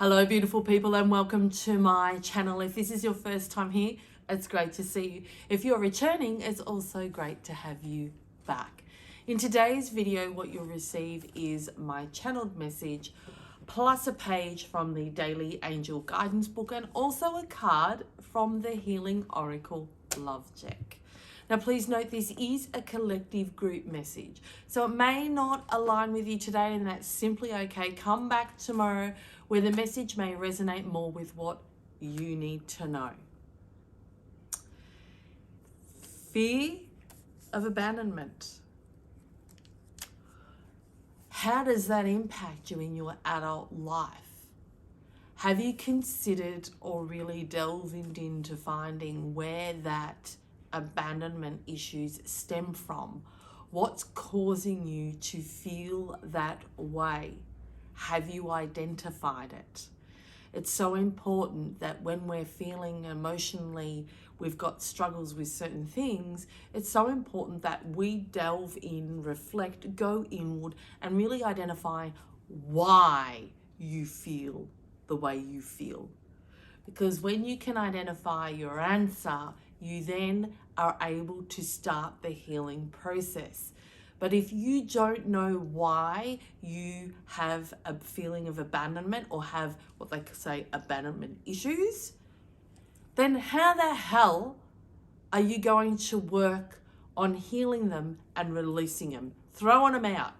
Hello beautiful people and welcome to my channel. If this is your first time here, it's great to see you. If you're returning, it's also great to have you back. In today's video, what you'll receive is my channeled message plus a page from the Daily Angel Guidance book and also a card from the Healing Oracle Love Check. Now, please note this is a collective group message, so it may not align with you today, and that's simply okay. Come back tomorrow where the message may resonate more with what you need to know. Fear of abandonment. How does that impact you in your adult life? Have you considered or really delved into finding where that abandonment issues stem from? What's causing you to feel that way? Have you identified it? It's so important that when we're feeling emotionally, we've got struggles with certain things, it's so important that we delve in, reflect, go inward, and really identify why you feel the way you feel. Because when you can identify your answer, you then are able to start the healing process. But if you don't know why you have a feeling of abandonment or have what they say abandonment issues, then how the hell are you going to work on healing them and releasing them, throwing them out?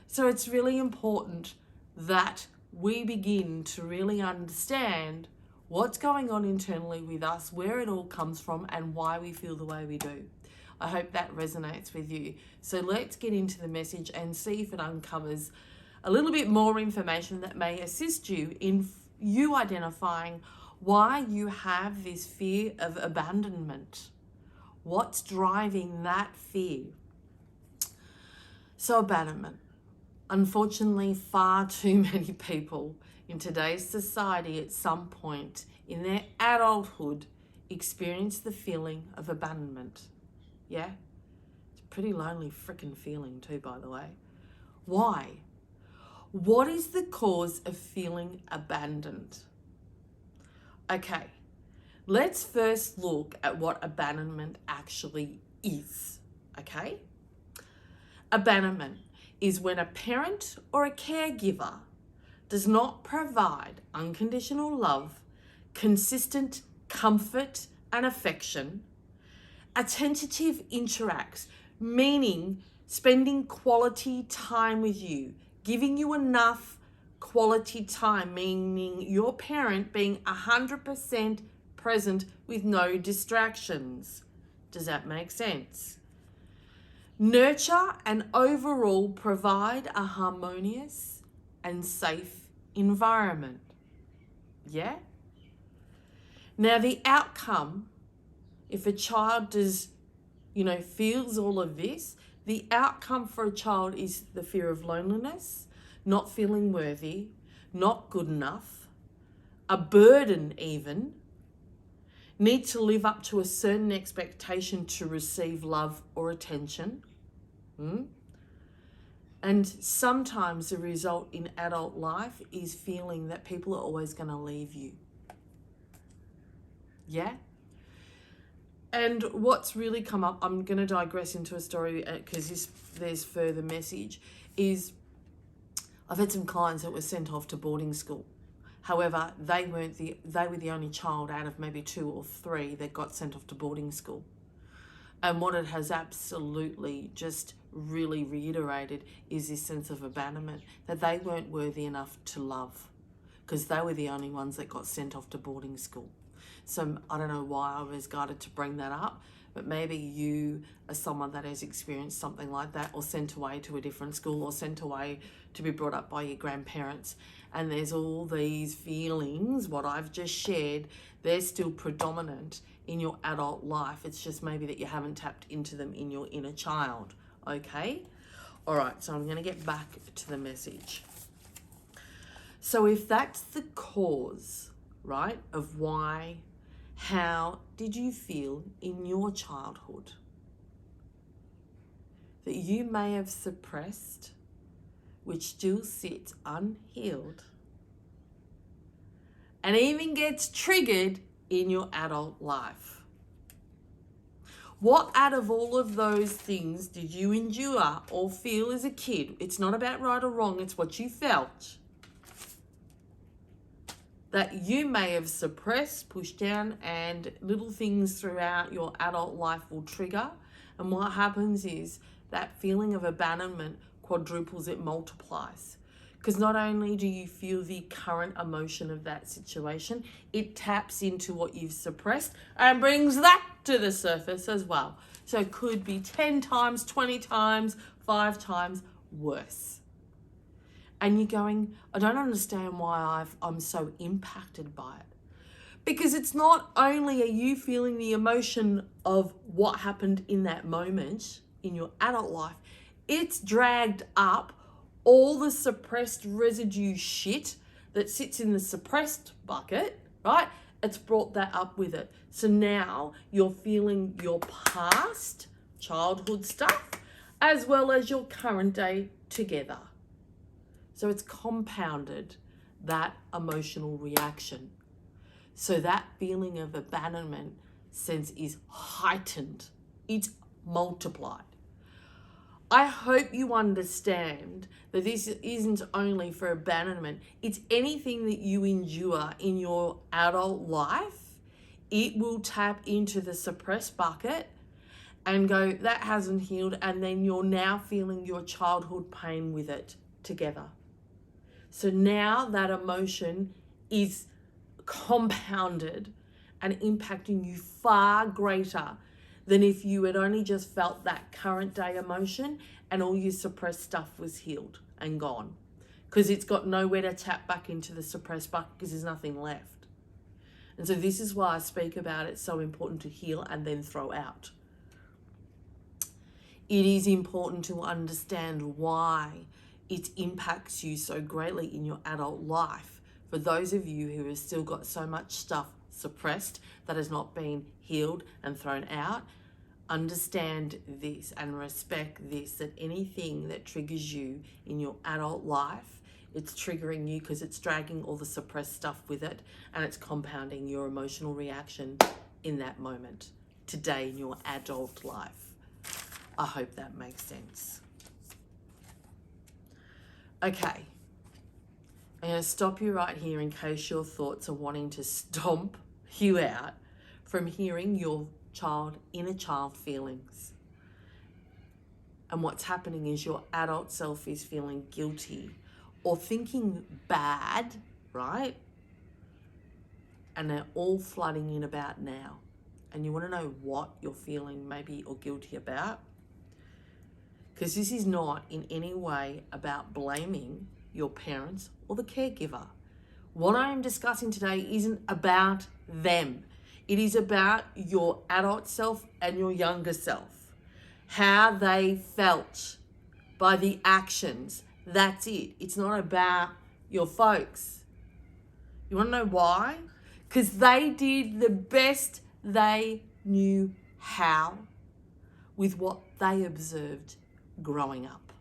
So it's really important that we begin to really understand what's going on internally with us, where it all comes from, and why we feel the way we do. I hope that resonates with you. So let's get into the message and see if it uncovers a little bit more information that may assist you in you identifying why you have this fear of abandonment. What's driving that fear? So abandonment. Unfortunately, far too many people in today's society at some point in their adulthood experience the feeling of abandonment. Yeah? It's a pretty lonely freaking feeling too, by the way. Why? What is the cause of feeling abandoned? Okay, let's first look at what abandonment actually is, okay? Abandonment is when a parent or a caregiver does not provide unconditional love, consistent comfort and affection. Attentive interacts, meaning spending quality time with you, giving you enough quality time, meaning your parent being 100% present with no distractions. Does that make sense? Nurture and overall provide a harmonious and safe environment. Yeah? Now the outcome, if a child does, feels all of this, the outcome for a child is the fear of loneliness, not feeling worthy, not good enough, a burden even, need to live up to a certain expectation to receive love or attention. And sometimes the result in adult life is feeling that people are always going to leave you. Yeah? And what's really come up, I'm going to digress into a story because there's further message, is I've had some clients that were sent off to boarding school. However, they were the only child out of maybe 2 or 3 that got sent off to boarding school. And what it has absolutely just really reiterated is this sense of abandonment, that they weren't worthy enough to love because they were the only ones that got sent off to boarding school. So I don't know why I was guided to bring that up, but maybe you are someone that has experienced something like that, or sent away to a different school, or sent away to be brought up by your grandparents. And there's all these feelings, what I've just shared, they're still predominant in your adult life. It's just maybe that you haven't tapped into them in your inner child, okay? All right, so I'm going to get back to the message. So if that's the cause, right, of why, how did you feel in your childhood that you may have suppressed, which still sits unhealed, and even gets triggered in your adult life. What out of all of those things did you endure or feel as a kid? It's not about right or wrong, it's what you felt, that you may have suppressed, pushed down, and little things throughout your adult life will trigger. And what happens is that feeling of abandonment quadruples, it multiplies. Because not only do you feel the current emotion of that situation, it taps into what you've suppressed and brings that to the surface as well. So it could be 10 times, 20 times, 5 times worse. And you're going, I don't understand why I'm so impacted by it. Because it's not only are you feeling the emotion of what happened in that moment in your adult life, it's dragged up all the suppressed residue shit that sits in the suppressed bucket, right? It's brought that up with it. So now you're feeling your past childhood stuff as well as your current day together. So it's compounded that emotional reaction. So that feeling of abandonment sense is heightened. It's multiplied. I hope you understand that this isn't only for abandonment. It's anything that you endure in your adult life. It will tap into the suppressed bucket and go, that hasn't healed. And then you're now feeling your childhood pain with it together. So now that emotion is compounded and impacting you far greater than if you had only just felt that current day emotion and all your suppressed stuff was healed and gone. Because it's got nowhere to tap back into the suppressed bucket because there's nothing left. And so this is why I speak about it's so important to heal and then throw out. It is important to understand why it impacts you so greatly in your adult life. For those of you who have still got so much stuff suppressed that has not been healed and thrown out, understand this and respect this, that anything that triggers you in your adult life, it's triggering you because it's dragging all the suppressed stuff with it and it's compounding your emotional reaction in that moment today in your adult life. I hope that makes sense. Okay, I'm going to stop you right here in case your thoughts are wanting to stomp you out from hearing your inner child feelings. And what's happening is your adult self is feeling guilty or thinking bad, right? And they're all flooding in about now. And you want to know what you're feeling maybe or guilty about? Because this is not in any way about blaming your parents or the caregiver. What I am discussing today isn't about them. It is about your adult self and your younger self. How they felt by the actions. That's it. It's not about your folks. You want to know why? Because they did the best they knew how with what they observed growing up.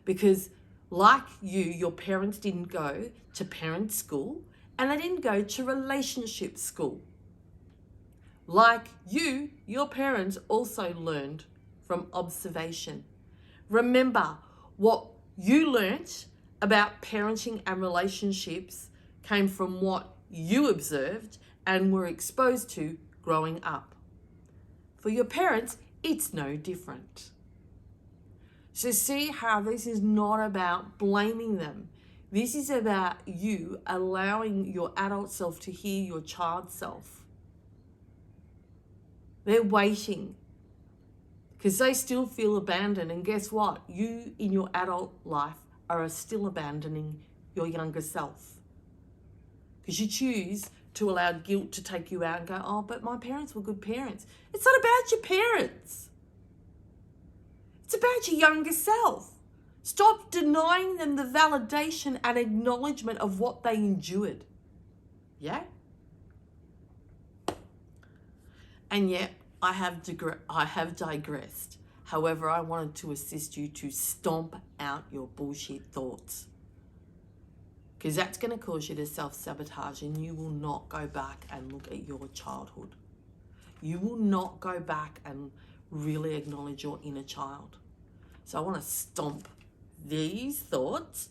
Because like you, your parents didn't go to parent school and they didn't go to relationship school. Like you, your parents also learned from observation. Remember, what you learnt about parenting and relationships came from what you observed and were exposed to growing up. For your parents, it's no different. So see how this is not about blaming them. This is about you allowing your adult self to hear your child self. They're waiting because they still feel abandoned. And guess what? You in your adult life are still abandoning your younger self. Because you choose to allow guilt to take you out and go, oh, but my parents were good parents. It's not about your parents. It's about your younger self. Stop denying them the validation and acknowledgement of what they endured. Yeah? And yet, I have digressed. However, I wanted to assist you to stomp out your bullshit thoughts. because that's going to cause you to self-sabotage, and you will not go back and look at your childhood. You will not go back and really acknowledge your inner child. So I want to stomp these thoughts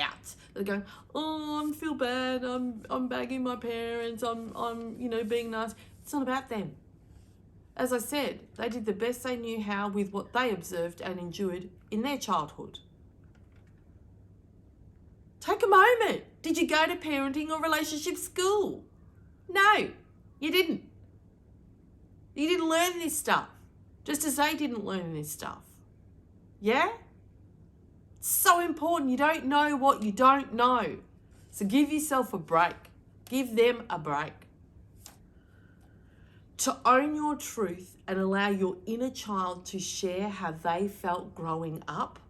out. They're going, oh, I feel bad, I'm bagging my parents, I'm being nice. It's not about them. As I said, they did the best they knew how with what they observed and endured in their childhood. Take a moment. Did you go to parenting or relationship school? No, you didn't. You didn't learn this stuff, just as they didn't learn this stuff. Yeah? It's so important. You don't know what you don't know. So give yourself a break. Give them a break. To own your truth and allow your inner child to share how they felt growing up,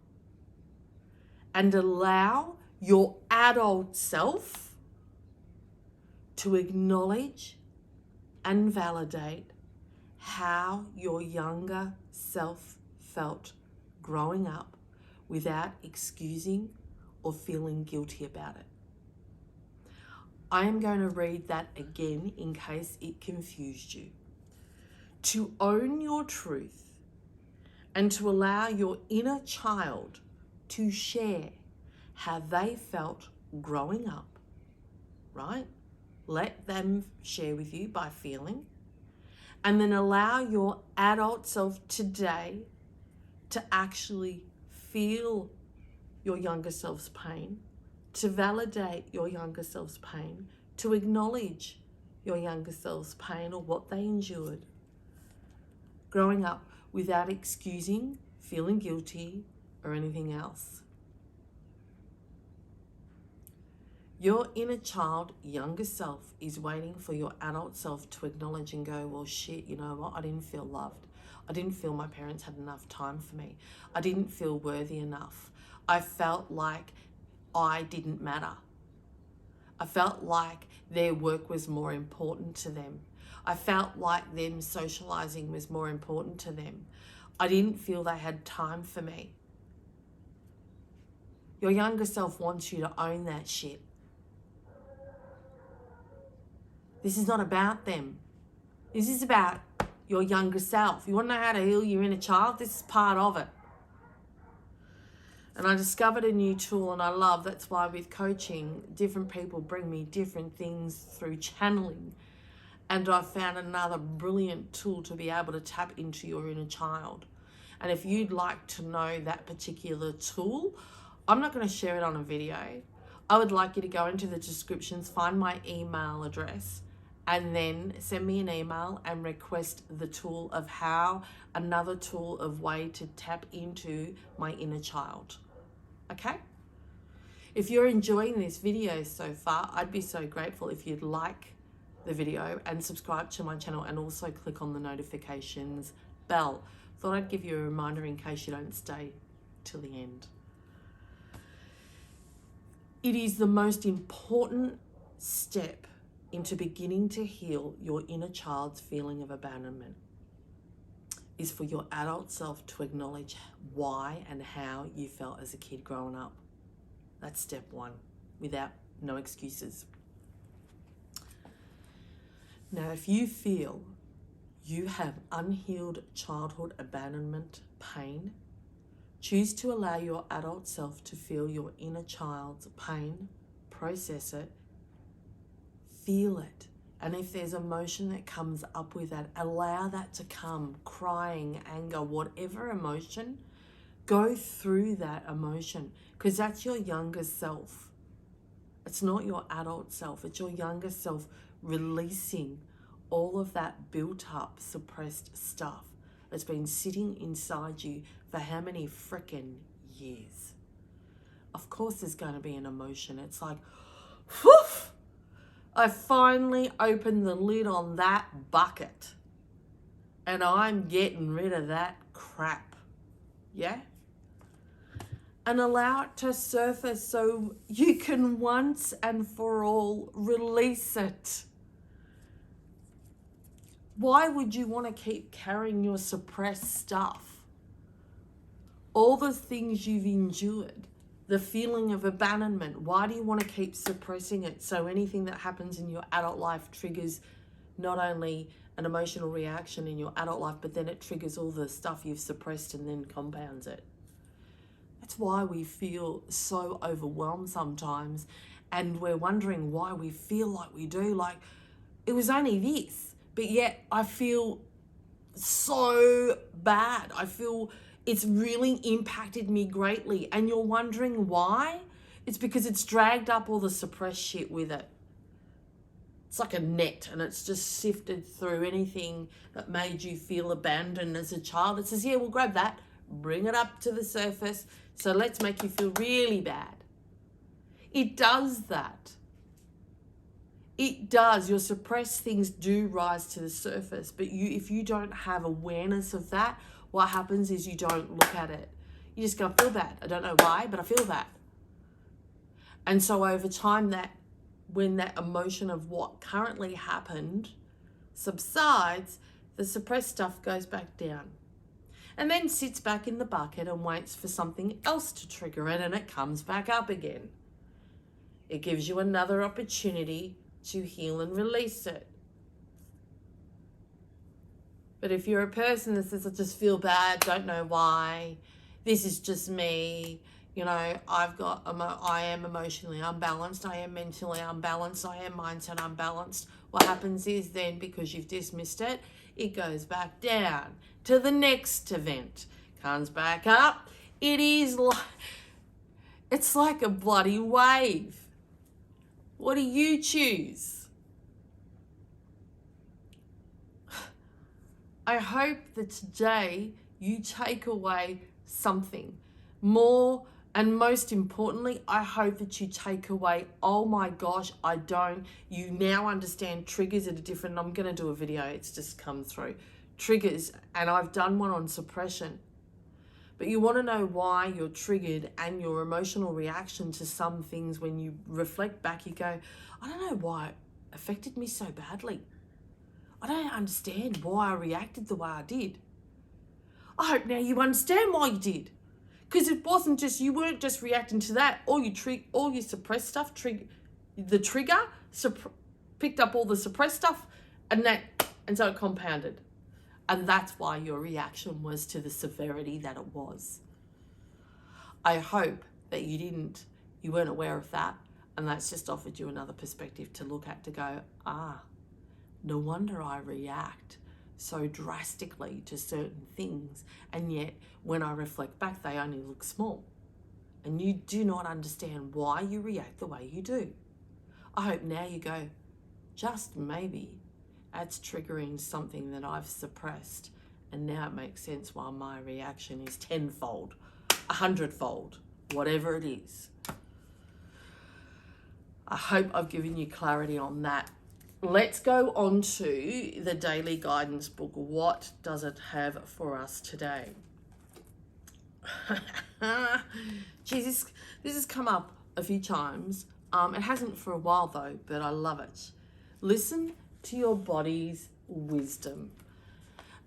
and allow your adult self to acknowledge and validate how your younger self felt growing up without excusing or feeling guilty about it. I am going to read that again in case it confused you. To own your truth and to allow your inner child to share how they felt growing up, right? Let them share with you by feeling, and then allow your adult self today to actually feel your younger self's pain, to validate your younger self's pain, to acknowledge your younger self's pain or what they endured growing up without excusing, feeling guilty, or anything else. Your inner child, younger self, is waiting for your adult self to acknowledge and go, well, shit, you know what? I didn't feel loved. I didn't feel my parents had enough time for me. I didn't feel worthy enough. I felt like I didn't matter. I felt like their work was more important to them. I felt like them socializing was more important to them. I didn't feel they had time for me. Your younger self wants you to own that shit. This is not about them. This is about your younger self. You want to know how to heal your inner child? This is part of it. And I discovered a new tool, and I love, that's why with coaching, different people bring me different things through channeling. And I found another brilliant tool to be able to tap into your inner child. And if you'd like to know that particular tool, I'm not going to share it on a video. I would like you to go into the descriptions, find my email address, and then send me an email and request the tool of another tool of way to tap into my inner child. Okay? If you're enjoying this video so far, I'd be so grateful if you'd like the video and subscribe to my channel, and also click on the notifications bell. Thought I'd give you a reminder in case you don't stay till the end. It is the most important step into beginning to heal your inner child's feeling of abandonment, is for your adult self to acknowledge why and how you felt as a kid growing up. That's step one, no excuses. Now, if you feel you have unhealed childhood abandonment pain, choose to allow your adult self to feel your inner child's pain, process it, feel it. And if there's emotion that comes up with that, allow that to come, crying, anger, whatever emotion, go through that emotion, because that's your younger self. It's not your adult self, it's your younger self releasing all of that built up, suppressed stuff that's been sitting inside you for how many frickin' years. Of course there's going to be an emotion. It's like, whew, I finally opened the lid on that bucket and I'm getting rid of that crap. Yeah? And allow it to surface so you can once and for all release it. Why would you want to keep carrying your suppressed stuff? All the things you've endured the feeling of abandonment. Why do you want to keep suppressing it? So anything that happens in your adult life triggers not only an emotional reaction in your adult life, but then it triggers all the stuff you've suppressed and then compounds it. That's why we feel so overwhelmed sometimes, and we're wondering why we feel like we do. Like, it was only this, but yet I feel so bad. I feel it's really impacted me greatly. And you're wondering why? It's because it's dragged up all the suppressed shit with it. It's like a net, and it's just sifted through anything that made you feel abandoned as a child. It says, yeah, we'll grab that, bring it up to the surface. So let's make you feel really bad. It does that. It does. Your suppressed things do rise to the surface, but if you don't have awareness of that, what happens is you don't look at it. You just go, I feel bad. I don't know why, but I feel that. And so over time, when that emotion of what currently happened subsides, the suppressed stuff goes back down and then sits back in the bucket and waits for something else to trigger it, and it comes back up again. It gives you another opportunity to heal and release it. But if you're a person that says, I just feel bad, don't know why, this is just me, you know, I am emotionally unbalanced, I am mentally unbalanced, I am mindset unbalanced. What happens is then, because you've dismissed it, it goes back down to the next event, comes back up. It's like a bloody wave. What do you choose? I hope that today you take away something more, and most importantly, I hope that you take away, oh my gosh, you now understand triggers at a different, I'm going to do a video, it's just come through, triggers, and I've done one on suppression. But you want to know why you're triggered and your emotional reaction to some things. When you reflect back, you go, I don't know why it affected me so badly. I don't understand why I reacted the way I did. I hope now you understand why you did. Because it wasn't just, you weren't just reacting to that. All your suppressed stuff, picked up all the suppressed stuff, and so it compounded. And that's why your reaction was to the severity that it was. I hope that you weren't aware of that, and that's just offered you another perspective to look at, to go, no wonder I react so drastically to certain things, and yet when I reflect back, they only look small. And you do not understand why you react the way you do. I hope now you go, just maybe that's triggering something that I've suppressed, and now it makes sense why my reaction is 10-fold, 100-fold, whatever it is. I hope I've given you clarity on that. Let's go on to the daily guidance book. What does it have for us today? Jesus, this has come up a few times. It hasn't for a while though, but I love it. Listen to your body's wisdom.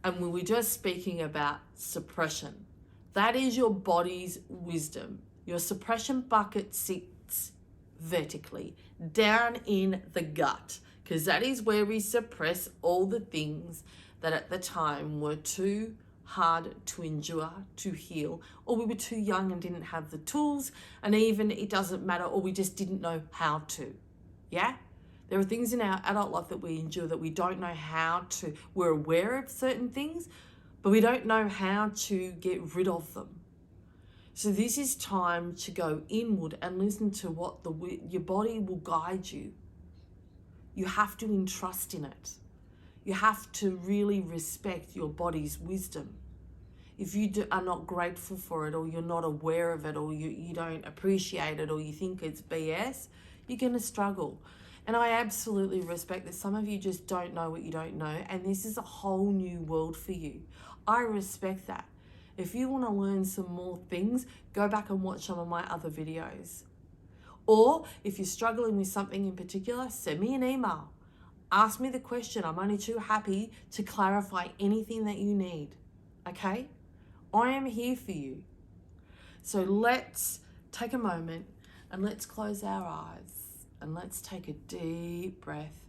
And we were just speaking about suppression. That is your body's wisdom. Your suppression bucket sits vertically down in the gut, because that is where we suppress all the things that at the time were too hard to endure, to heal, or we were too young and didn't have the tools, and even it doesn't matter, or we just didn't know how to. Yeah? There are things in our adult life that we endure that we don't know how to. We're aware of certain things, but we don't know how to get rid of them. So this is time to go inward and listen to what your body will guide you. You have to entrust in it. You have to really respect your body's wisdom. If you are not grateful for it, or you're not aware of it, or you don't appreciate it, or you think it's BS, you're going to struggle. And I absolutely respect that some of you just don't know what you don't know, and this is a whole new world for you. I respect that. If you want to learn some more things, go back and watch some of my other videos. Or if you're struggling with something in particular, send me an email. Ask me the question. I'm only too happy to clarify anything that you need. Okay? I am here for you. So let's take a moment and let's close our eyes and let's take a deep breath,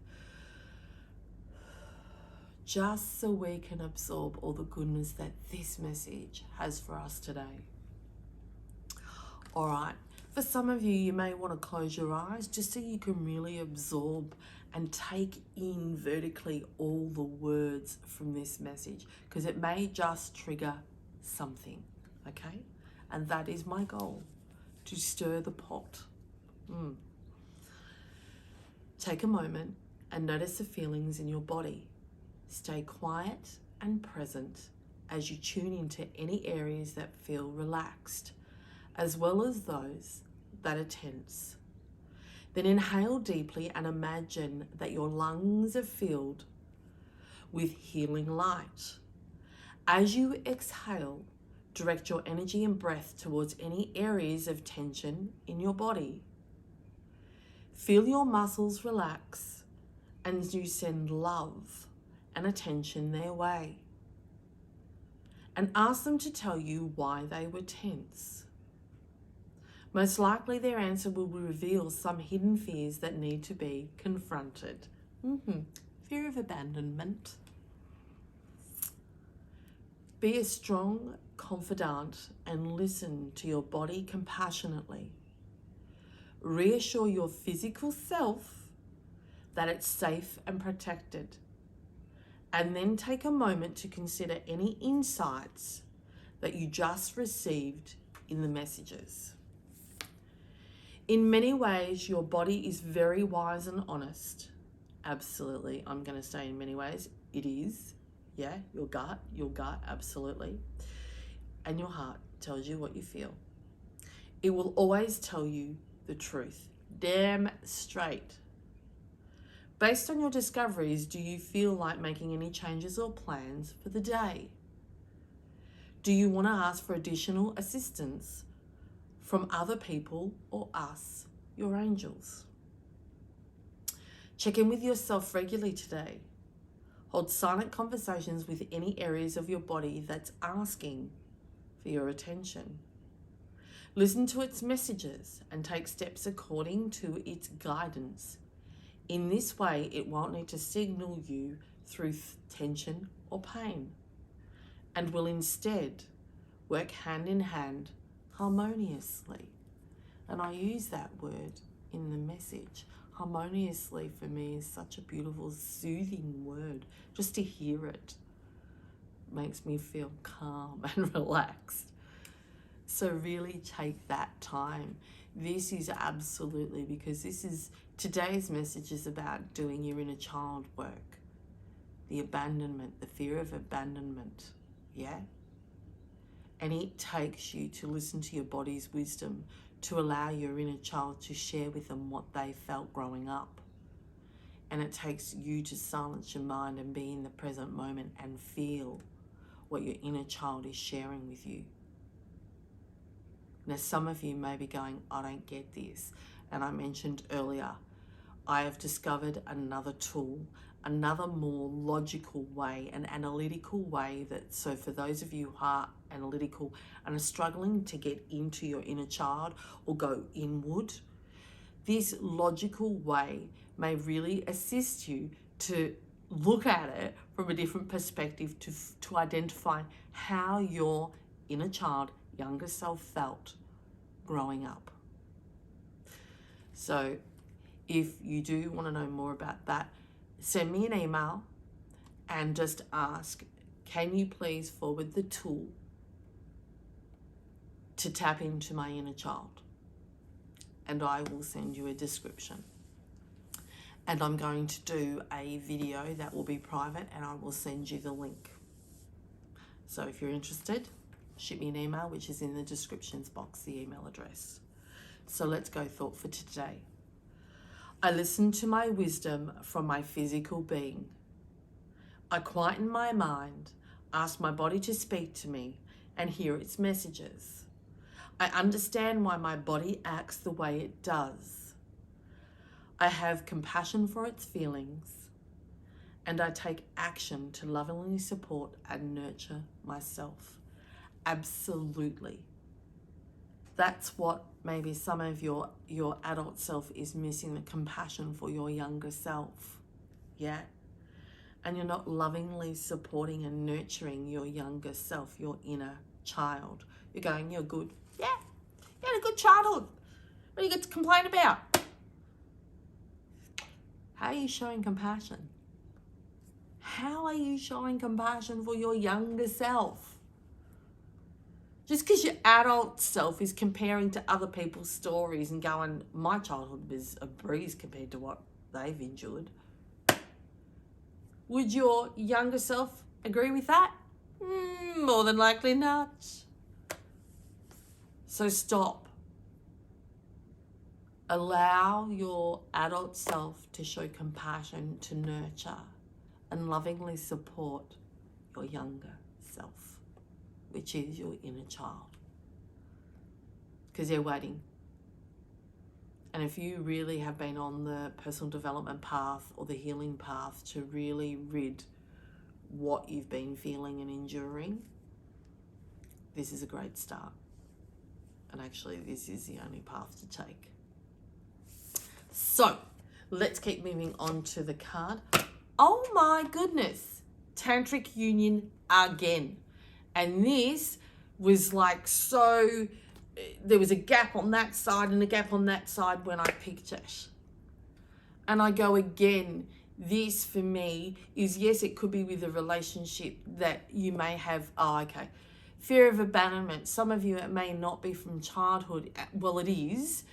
just so we can absorb all the goodness that this message has for us today. All right, for some of you, you may want to close your eyes just so you can really absorb and take in vertically all the words from this message, because it may just trigger something, okay? And that is my goal, to stir the pot. Take a moment and notice the feelings in your body. Stay quiet and present as you tune into any areas that feel relaxed, as well as those that are tense. Then inhale deeply and imagine that your lungs are filled with healing light. As you exhale, direct your energy and breath towards any areas of tension in your body. Feel your muscles relax and you send love and attention their way. And ask them to tell you why they were tense. Most likely their answer will reveal some hidden fears that need to be confronted. Fear of abandonment. Be a strong confidant and listen to your body compassionately. Reassure your physical self that it's safe and protected. And then take a moment to consider any insights that you just received in the messages. In many ways, your body is very wise and honest. Absolutely, I'm going to say in many ways, it is. Yeah, your gut, absolutely. And your heart tells you what you feel. It will always tell you the truth, damn straight. Based on your discoveries, do you feel like making any changes or plans for the day? Do you want to ask for additional assistance from other people or us, your angels? Check in with yourself regularly today. Hold silent conversations with any areas of your body that's asking for your attention. Listen to its messages and take steps according to its guidance. In this way, it won't need to signal you through tension or pain, and will instead work hand in hand harmoniously. And I use that word in the message. Harmoniously for me is such a beautiful, soothing word. Just to hear it makes me feel calm and relaxed. So really take that time. This is absolutely, because today's message is about doing your inner child work. The abandonment, the fear of abandonment, yeah? And it takes you to listen to your body's wisdom, to allow your inner child to share with them what they felt growing up. And it takes you to silence your mind and be in the present moment and feel what your inner child is sharing with you. Now, some of you may be going, I don't get this. And I mentioned earlier, I have discovered another tool, another more logical way, an analytical way so for those of you who are analytical and are struggling to get into your inner child or go inward, this logical way may really assist you to look at it from a different perspective, to identify how your inner child, younger self felt growing up. So if you do want to know more about that, send me an email and just ask, can you please forward the tool to tap into my inner child? And I will send you a description. And I'm going to do a video that will be private and I will send you the link. So if you're interested, shoot me an email, which is in the descriptions box, the email address. So let's go thought for today. I listen to my wisdom from my physical being. I quieten my mind, ask my body to speak to me and hear its messages. I understand why my body acts the way it does. I have compassion for its feelings, and I take action to lovingly support and nurture myself. Absolutely. That's what maybe some of your adult self is missing, the compassion for your younger self. Yeah? And you're not lovingly supporting and nurturing your younger self, your inner child. You're going, you're good. Yeah, you had a good childhood. What do you get to complain about? How are you showing compassion? How are you showing compassion for your younger self? Just because your adult self is comparing to other people's stories and going, my childhood was a breeze compared to what they've endured. Would your younger self agree with that? More than likely not. So stop. Allow your adult self to show compassion, to nurture and lovingly support your younger self, which is your inner child. Because they're waiting. And if you really have been on the personal development path or the healing path to really rid what you've been feeling and enduring, this is a great start. And actually, this is the only path to take. So, let's keep moving on to the card. Oh my goodness, Tantric Union again. And this was like so, there was a gap on that side and a gap on that side when I picked it. And I go again, this for me is, yes, it could be with a relationship that you may have, fear of abandonment. Some of you, it may not be from childhood. Well, it is.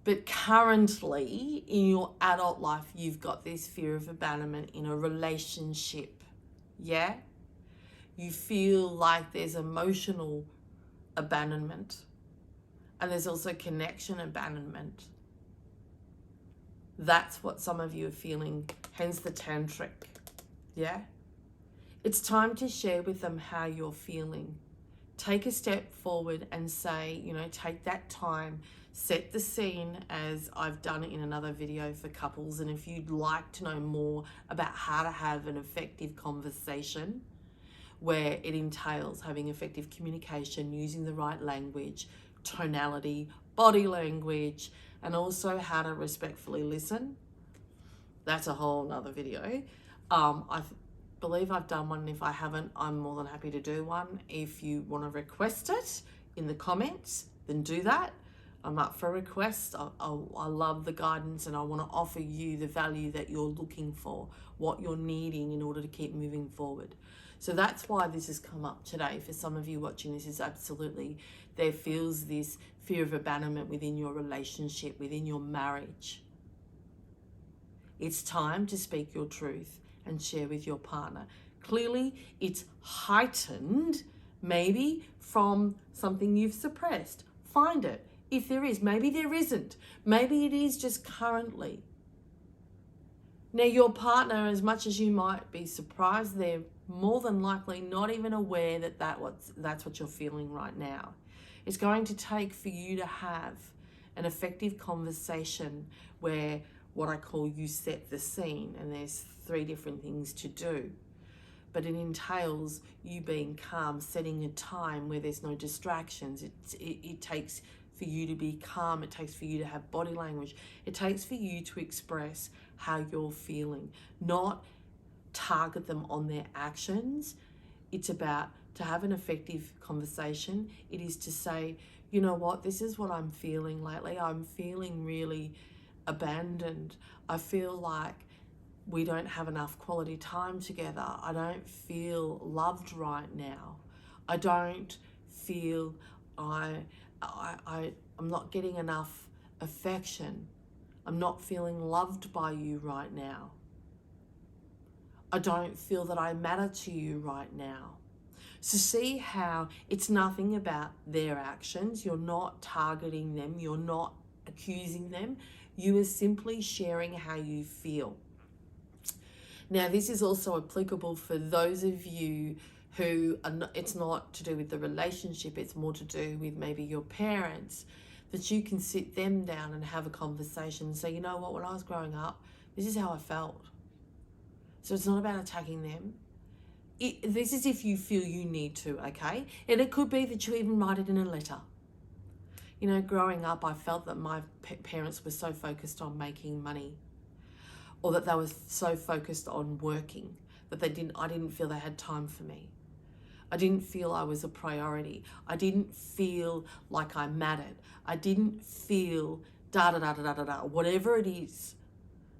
But currently, in your adult life, you've got this fear of abandonment in a relationship. Yeah? You feel like there's emotional abandonment. And there's also connection abandonment. That's what some of you are feeling, hence the tantric. Yeah? It's time to share with them how you're feeling. Take a step forward and say, take that time. Set the scene, as I've done in another video for couples. And if you'd like to know more about how to have an effective conversation, where it entails having effective communication, using the right language, tonality, body language, and also how to respectfully listen, that's a whole nother video. I believe I've done one. If I haven't, I'm more than happy to do one. If you want to request it in the comments, then do that. I'm up for requests. I love the guidance, and I want to offer you the value that you're looking for, what you're needing in order to keep moving forward. So that's why this has come up today. For some of you watching this, is absolutely, there feels this fear of abandonment within your relationship, within your marriage. It's time to speak your truth and share with your partner. Clearly, it's heightened, maybe from something you've suppressed. Find it. If there is, maybe there isn't. Maybe it is just currently. Now, your partner, as much as you might be surprised, they're more than likely not even aware that that's what you're feeling right now. It's going to take for you to have an effective conversation where, what I call, you set the scene, and there's 3 different things to do. But it entails you being calm, setting a time where there's no distractions. It takes for you to be calm. It takes for you to have body language. It takes for you to express how you're feeling, not target them on their actions. It's about to have an effective conversation. It is to say, you know what, this is what I'm feeling lately. I'm feeling really abandoned. I feel like we don't have enough quality time together. I don't feel loved right now. I don't feel I'm not getting enough affection. I'm not feeling loved by you right now. I don't feel that I matter to you right now. So see how it's nothing about their actions. You're not targeting them. You're not accusing them. You are simply sharing how you feel. Now, this is also applicable for those of you who are not, it's not to do with the relationship, it's more to do with maybe your parents, that you can sit them down and have a conversation and say, you know what, when I was growing up, this is how I felt. So it's not about attacking them. This is if you feel you need to, okay? And it could be that you even write it in a letter. You know, growing up, I felt that my parents were so focused on making money, or that they were so focused on working that I didn't feel they had time for me. I didn't feel I was a priority. I didn't feel like I mattered. I didn't feel whatever it is.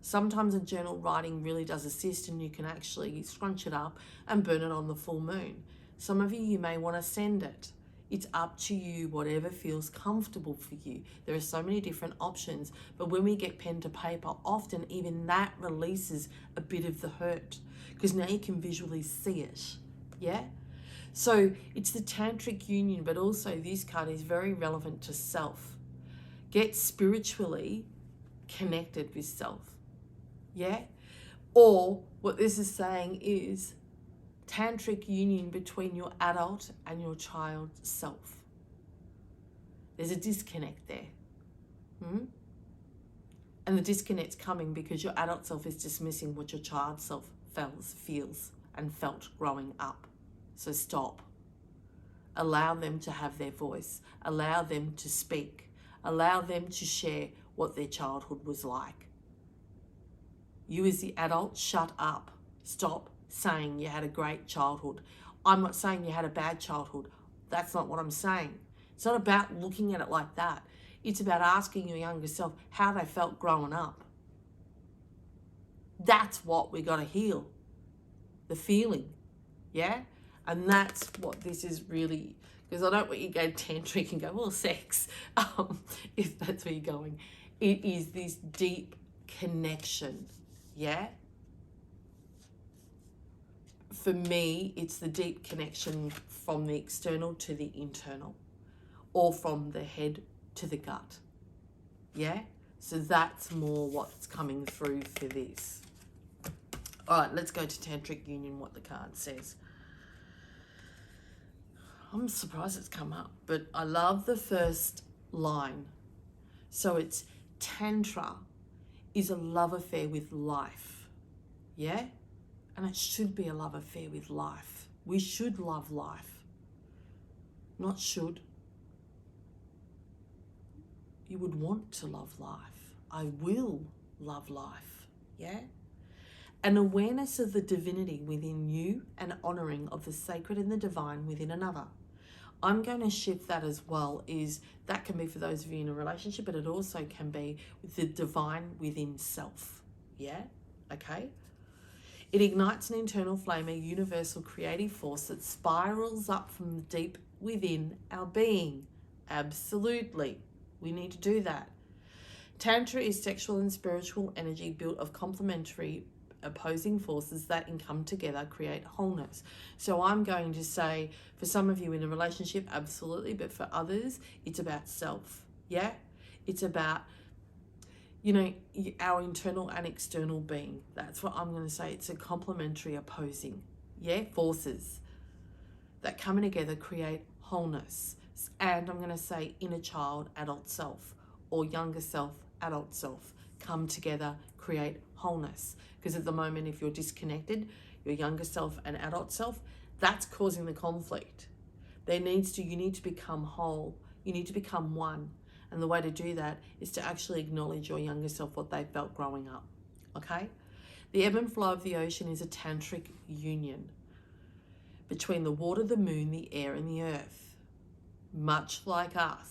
Sometimes a journal writing really does assist, and you can actually scrunch it up and burn it on the full moon. Some of you may want to send it. It's up to you, whatever feels comfortable for you. There are so many different options, but when we get pen to paper, often even that releases a bit of the hurt, because now you can visually see it, yeah? So it's the Tantric Union, but also this card is very relevant to self. Get spiritually connected with self, yeah? Or what this is saying is Tantric union between your adult and your child self. There's a disconnect there. And the disconnect's coming because your adult self is dismissing what your child self feels and felt growing up. So stop. Allow them to have their voice. Allow them to speak. Allow them to share what their childhood was like. You as the adult, shut up. Stop saying you had a great childhood. I'm not saying you had a bad childhood. That's not what I'm saying. It's not about looking at it like that. It's about asking your younger self how they felt growing up. That's what we got to heal. The feeling, yeah? And that's what this is really, because I don't want you to go tantric and go, well, sex, if that's where you're going. It is this deep connection, yeah? For me, it's the deep connection from the external to the internal, or from the head to the gut, yeah? So that's more what's coming through for this. All right, let's go to Tantric Union, what the card says. I'm surprised it's come up, but I love the first line. So it's Tantra is a love affair with life, yeah? And it should be a love affair with life. We should love life, not should. You would want to love life. I will love life, yeah? An awareness of the divinity within you and honouring of the sacred and the divine within another. I'm going to shift that as well, is that can be for those of you in a relationship, but it also can be the divine within self, yeah? Okay? It ignites an internal flame, a universal creative force that spirals up from the deep within our being. Absolutely. We need to do that. Tantra is sexual and spiritual energy built of complementary opposing forces that in come together create wholeness. So I'm going to say, for some of you in a relationship, absolutely, but for others, it's about self, yeah? It's about, you know, our internal and external being. That's what I'm going to say. It's a complementary opposing, yeah, forces that coming together create wholeness. And I'm going to say inner child, adult self, or younger self, adult self, come together, create wholeness. Because at the moment, if you're disconnected, your younger self and adult self, that's causing the conflict. You need to become whole. You need to become one. And the way to do that is to actually acknowledge your younger self, what they felt growing up, okay? The ebb and flow of the ocean is a tantric union between the water, the moon, the air, and the earth. Much like us,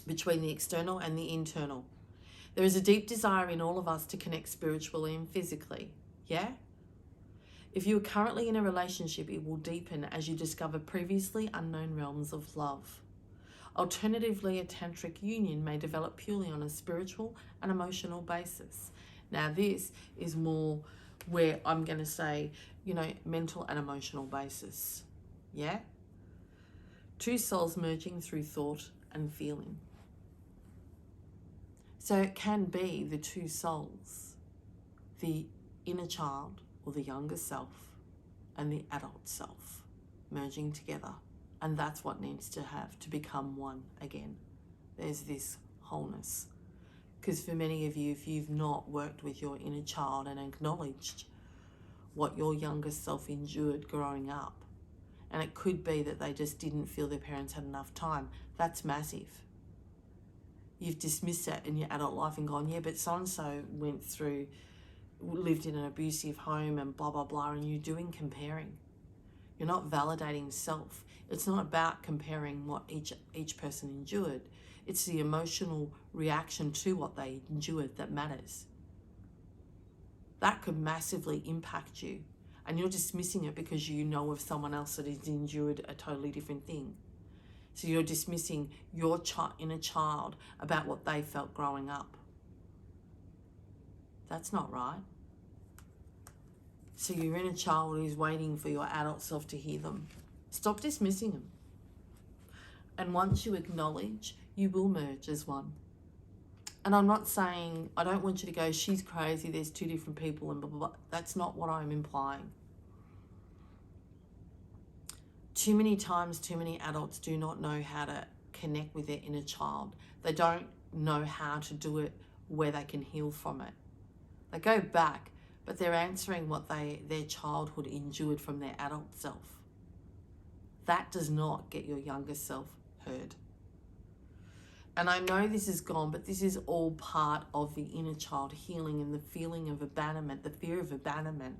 between the external and the internal. There is a deep desire in all of us to connect spiritually and physically, yeah? If you are currently in a relationship, it will deepen as you discover previously unknown realms of love. Alternatively, a tantric union may develop purely on a spiritual and emotional basis. Now, this is more where I'm going to say, you know, mental and emotional basis, yeah? Two souls merging through thought and feeling. So it can be the two souls, the inner child or the younger self and the adult self merging together. And that's what needs to have to become one again. There's this wholeness. Because for many of you, if you've not worked with your inner child and acknowledged what your younger self endured growing up, And it could be that they just didn't feel their parents had enough time. That's massive. You've dismissed that in your adult life and gone, yeah, but so-and-so lived in an abusive home and blah, blah, blah, and you're doing comparing. You're not validating self. It's not about comparing what each person endured. It's the emotional reaction to what they endured that matters. That could massively impact you. And you're dismissing it because you know of someone else that has endured a totally different thing. So you're dismissing your inner child about what they felt growing up. That's not right. So your inner child is waiting for your adult self to hear them. Stop dismissing them. And once you acknowledge, you will merge as one. And I'm not saying, I don't want you to go, she's crazy, there's two different people and blah, blah, blah. That's not what I'm implying. Too many times, too many adults do not know how to connect with their inner child. They don't know how to do it where they can heal from it. They go back, but they're answering what their childhood endured from their adult self. That does not get your younger self heard. And I know this is gone, but this is all part of the inner child healing, and the feeling of abandonment, the fear of abandonment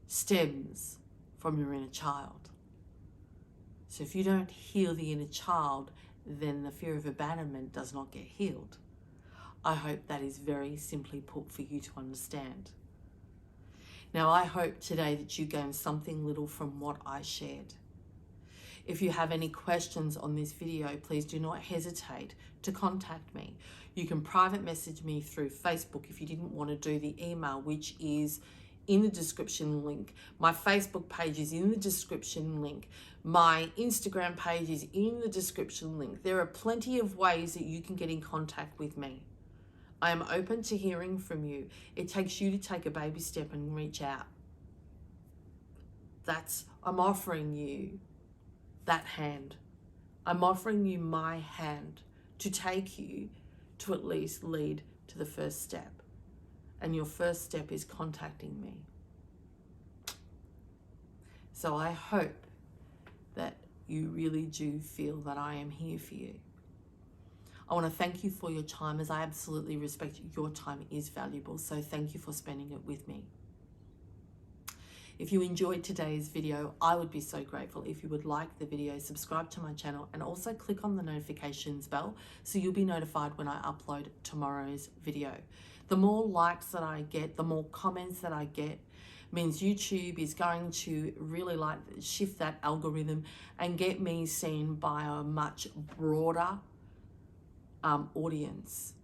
stems from your inner child. So if you don't heal the inner child, then the fear of abandonment does not get healed. I hope that is very simply put for you to understand. Now, I hope today that you gain something little from what I shared. If you have any questions on this video, please do not hesitate to contact me. You can private message me through Facebook if you didn't want to do the email, which is in the description link. My Facebook page is in the description link. My Instagram page is in the description link. There are plenty of ways that you can get in contact with me. I am open to hearing from you. It takes you to take a baby step and reach out. I'm offering you that hand. I'm offering you my hand to take you to at least lead to the first step. And your first step is contacting me. So I hope that you really do feel that I am here for you. I want to thank you for your time, as I absolutely respect your time is valuable. So thank you for spending it with me. If you enjoyed today's video, I would be so grateful if you would like the video, subscribe to my channel, and also click on the notifications bell so you'll be notified when I upload tomorrow's video. The more likes that I get, the more comments that I get, means YouTube is going to really shift that algorithm and get me seen by a much broader audience.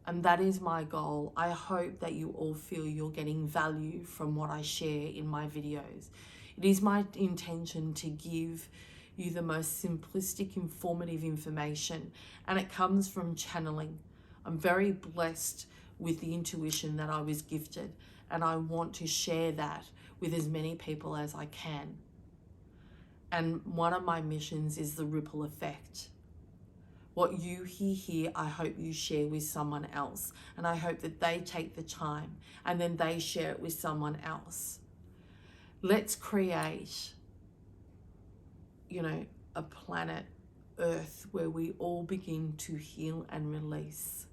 And that is my goal. I hope that you all feel you're getting value from what I share in my videos. It is my intention to give you the most simplistic, informative information, and it comes from channeling. I'm very blessed with the intuition that I was gifted, and I want to share that with as many people as I can. And one of my missions is the ripple effect. What you hear here, I hope you share with someone else. And I hope that they take the time and then they share it with someone else. Let's create, a planet Earth where we all begin to heal and release,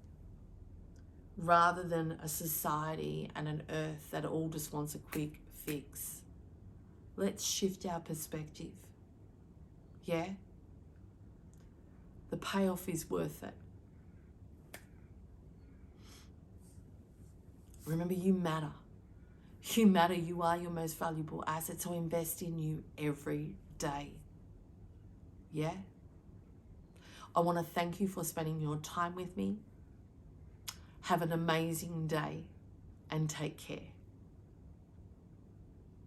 rather than a society and an Earth that all just wants a quick fix. Let's shift our perspective. Yeah? The payoff is worth it. Remember, you matter. You matter. You are your most valuable asset. So invest in you every day. Yeah? I want to thank you for spending your time with me. Have an amazing day and take care.